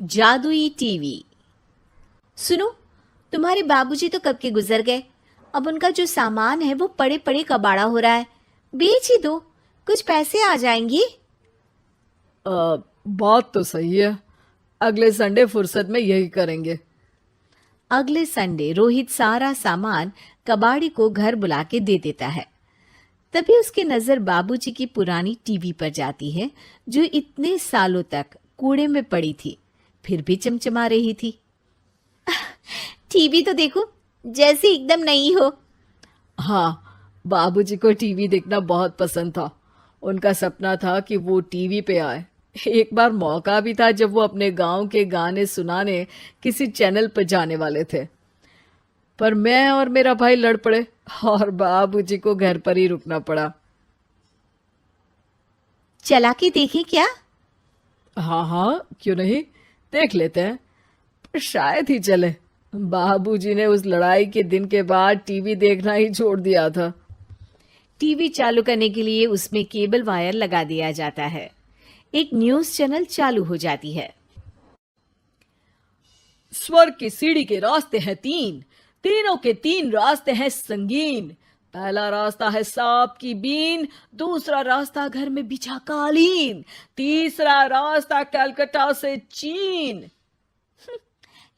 जादुई टीवी। सुनो, तुम्हारे बाबूजी तो कब के गुजर गए। अब उनका जो सामान है वो पड़े पड़े कबाड़ा हो रहा है। बेच ही दो, कुछ पैसे आ जाएंगी। बात तो सही है। अगले संडे फुर्सत में यही करेंगे। अगले संडे रोहित सारा सामान कबाड़ी को घर बुला के दे देता है। तभी उसकी नजर बाबूजी की पुरानी टीवी पर जाती है, जो इतने सालों तक कूड़े में पड़ी थी, फिर भी चमचमा रही थी। टीवी तो देखो, जैसे एकदम नई हो। हाँ, बाबूजी को टीवी देखना बहुत पसंद था। उनका सपना था कि वो टीवी पे आए। एक बार मौका भी था जब वो अपने गांव के गाने सुनाने किसी चैनल पर जाने वाले थे, पर मैं और मेरा भाई लड़ पड़े और बाबूजी को घर पर ही रुकना पड़ा। चला के देखें क्या? हाँ हाँ, क्यों नहीं, देख लेते हैं। पर शायद ही चले। बाबूजी ने उस लड़ाई के दिन के बाद टीवी देखना ही छोड़ दिया था। टीवी चालू करने के लिए उसमें केबल वायर लगा दिया जाता है। एक न्यूज चैनल चालू हो जाती है। स्वर्ग की सीढ़ी के रास्ते हैं तीन, तीनों के तीन रास्ते हैं संगीन। पहला रास्ता है सांप की बीन, दूसरा रास्ता घर में बिछा कालीन, तीसरा रास्ता कलकत्ता से चीन।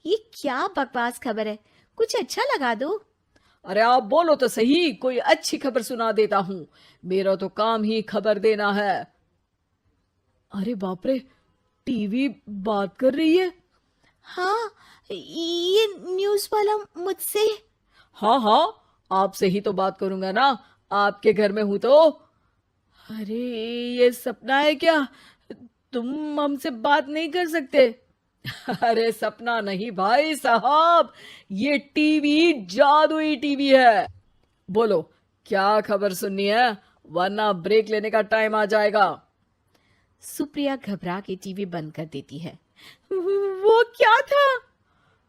ये क्या बकवास खबर है, कुछ अच्छा लगा दो। अरे आप बोलो तो सही, कोई अच्छी खबर सुना देता हूं। मेरा तो काम ही खबर देना है। अरे बाप रे, टीवी बात कर रही है। हाँ, ये न्यूज वाला मुझसे। हाँ हाँ, आपसे ही तो बात करूंगा ना, आपके घर में हूं तो। अरे ये सपना है क्या? तुम हमसे बात नहीं कर सकते? अरे सपना नहीं भाई साहब, ये टीवी जादुई टीवी है। बोलो, क्या खबर सुननी है, वरना ब्रेक लेने का टाइम आ जाएगा। सुप्रिया घबरा के टीवी बंद कर देती है। वो क्या था?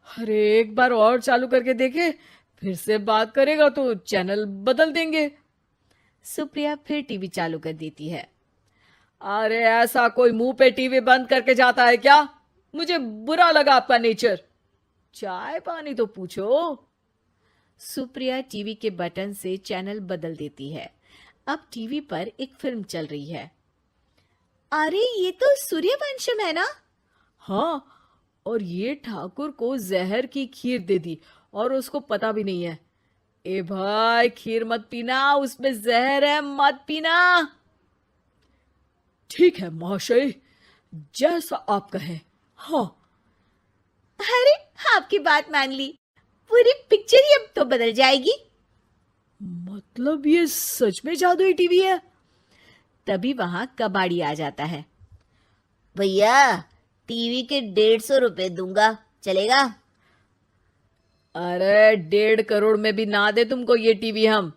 अरे एक बार और चालू करके देखे, फिर से बात करेगा तो चैनल बदल देंगे। सुप्रिया फिर टीवी चालू कर देती है। अरे ऐसा कोई मुंह पे टीवी बंद करके जाता है क्या? मुझे बुरा लगा आपका नेचर। चाय पानी तो पूछो। सुप्रिया टीवी के बटन से चैनल बदल देती है। अब टीवी पर एक फिल्म चल रही है। अरे ये तो सूर्यवंशम है ना? हाँ, और ये ठाकुर को जहर की खीर दे दी और उसको पता भी नहीं है। ए भाई, खीर मत पीना, उसमें जहर है, मत पीना। ठीक है महाशय, जैसा आप कहें। हाँ। अरे, आपकी बात मान ली, पूरी पिक्चर ही अब तो बदल जाएगी। मतलब ये सच में जादुई टीवी है? तभी वहां कबाड़ी आ जाता है। भैया, टीवी के 150 रुपए दूंगा, चलेगा? अरे 1.5 करोड़ में भी ना दे तुमको ये टीवी हम।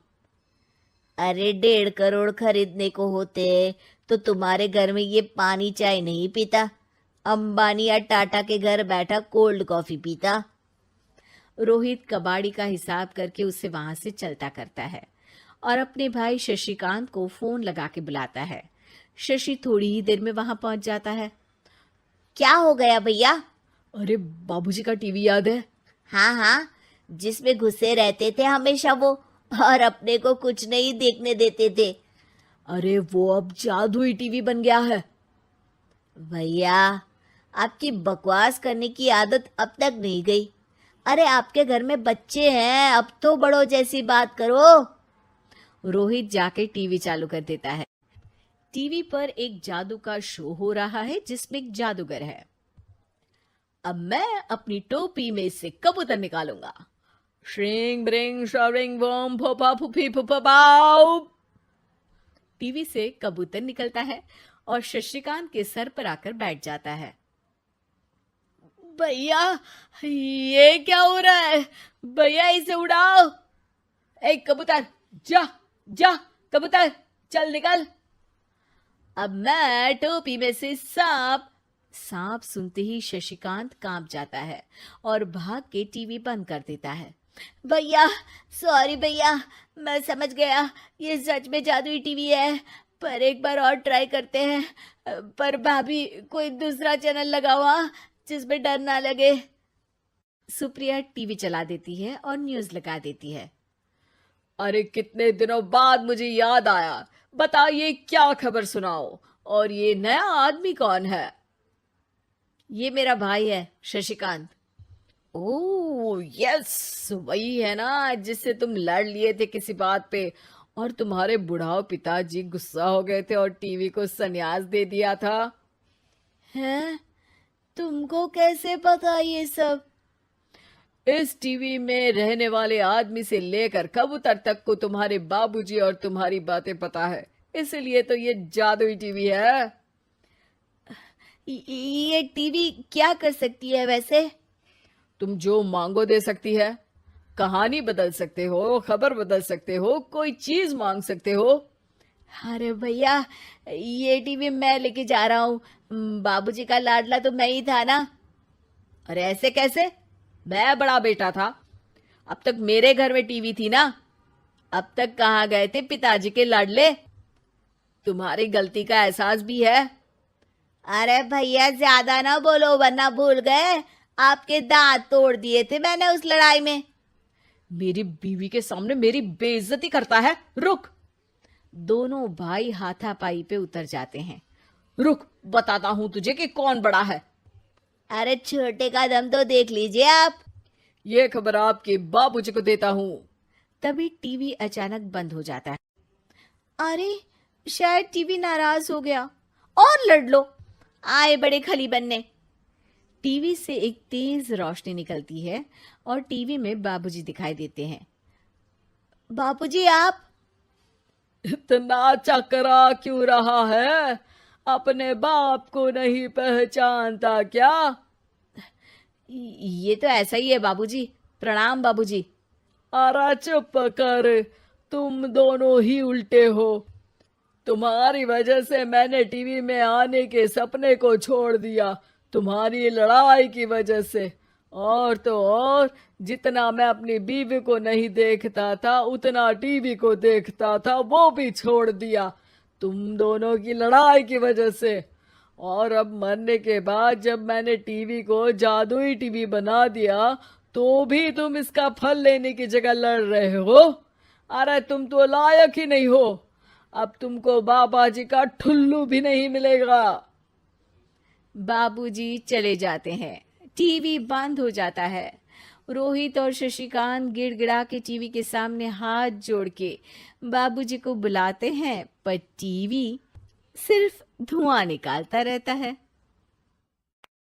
अरे 1.5 करोड़ खरीदने को होते तो तुम्हारे घर में ये पानी चाय नहीं पीता, अंबानी या टाटा के घर बैठा कोल्ड कॉफी पीता। रोहित कबाड़ी का हिसाब करके उसे वहां से चलता करता है और अपने भाई शशिकांत को फोन लगा के बुलाता है। शशि थोड़ी ही देर में वहां पहुंच जाता है। क्या हो गया भैया? अरे बाबूजी का टीवी याद है? हाँ हाँ, जिसमें घुसे रहते थे हमेशा वो, और अपने को कुछ नहीं देखने देते थे। अरे वो अब जादुई टीवी बन गया है। भैया, आपकी बकवास करने की आदत अब तक नहीं गई। अरे आपके घर में बच्चे हैं, अब तो बड़ों जैसी बात करो। रोहित जाके टीवी चालू कर देता है। टीवी पर एक जादू का शो हो रहा है जिसमें एक जादूगर है। अब मैं अपनी टोपी में से कबूतर निकालूंगा। श्रिंग ब्रिंग शरिंग बम फोपा फुफी फुफा पाउ। टीवी से कबूतर निकलता है और शशिकांत के सर पर आकर बैठ जाता है। भैया, ये क्या हो रहा है? भैया इसे उड़ाओ। ए कबूतर, जा जा, कबूतर चल निकल। अब मैं टोपी में से सांप सुनते ही शशिकांत कांप जाता है और भाग के टीवी बंद कर देता है। भैया, सॉरी भैया, मैं समझ गया ये सच में जादुई टीवी है, पर एक बार और ट्राई करते हैं। पर भाभी, कोई दूसरा चैनल लगाओ। हाँ, जिसमें डर ना लगे। सुप्रिया टीवी चला देती है और न्यूज लगा देती है। अरे कितने दिनों बाद मुझे याद आया, बताइए क्या खबर सुनाओ। और ये नया आदमी कौन है? ये मेरा भाई है शशिकांत। ओह यस, वही है ना जिससे तुम लड़ लिए थे किसी बात पे, और तुम्हारे बुढ़ाओ पिताजी गुस्सा हो गए थे और टीवी को संन्यास दे दिया था। हैं? तुमको कैसे पता ये सब? इस टीवी में रहने वाले आदमी से लेकर कबूतर तक को तुम्हारे बाबूजी और तुम्हारी बातें पता है, इसलिए तो ये जादुई टीवी है। ये टीवी क्या कर सकती है वैसे? तुम जो मांगो दे सकती है। कहानी बदल सकते हो, खबर बदल सकते हो, कोई चीज मांग सकते हो। अरे भैया, ये टीवी मैं लेके जा रहा हूँ। बाबूजी का लाडला तो मैं ही था ना। अरे ऐसे कैसे? मैं बड़ा बेटा था, अब तक मेरे घर में टीवी थी ना। अब तक कहाँ गए थे पिताजी के लाडले? तुम्हारी गलती का एहसास भी है। अरे भैया, ज्यादा ना बोलो वरना भूल गए आपके दांत तोड़ दिए थे मैंने उस लड़ाई में। मेरी बीवी के सामने मेरी बेइज्जती करता है। रुक। दोनों भाई हाथापाई पे उतर जाते हैं। रुक, बताता हूं तुझे कि कौन बड़ा है। अरे छोटे का दम तो देख लीजिए आप। ये खबर आपके बाबूजी को देता हूं। तभी टीवी अचानक बंद हो जाता है। अरे, शायद टीवी नाराज हो गया। और लड़ लो, आए बड़े खली बनने। टीवी से एक तेज रोशनी निकलती है और टीवी में बाबूजी दिखाई देते हैं। बापूजी आप? इतना चकरा क्यों रहा है? अपने बाप को नहीं पहचानता क्या? ये तो ऐसा ही है बाबूजी। प्रणाम बाबूजी। अरे चुप कर, तुम दोनों ही उल्टे हो। तुम्हारी वजह से मैंने टीवी में आने के सपने को छोड़ दिया, तुम्हारी लड़ाई की वजह से। और तो और, जितना मैं अपनी बीवी को नहीं देखता था उतना टीवी को देखता था, वो भी छोड़ दिया तुम दोनों की लड़ाई की वजह से। और अब मरने के बाद जब मैंने टीवी को जादुई टीवी बना दिया तो भी तुम इसका फल लेने की जगह लड़ रहे हो। अरे तुम तो लायक ही नहीं हो। अब तुमको बाबा जी का ठुल्लू भी नहीं मिलेगा। बाबूजी चले जाते हैं। टीवी बंद हो जाता है। रोहित और शशिकांत गिड़गिड़ा के टीवी के सामने हाथ जोड़ के बाबूजी को बुलाते हैं, पर टीवी सिर्फ धुआं निकालता रहता है।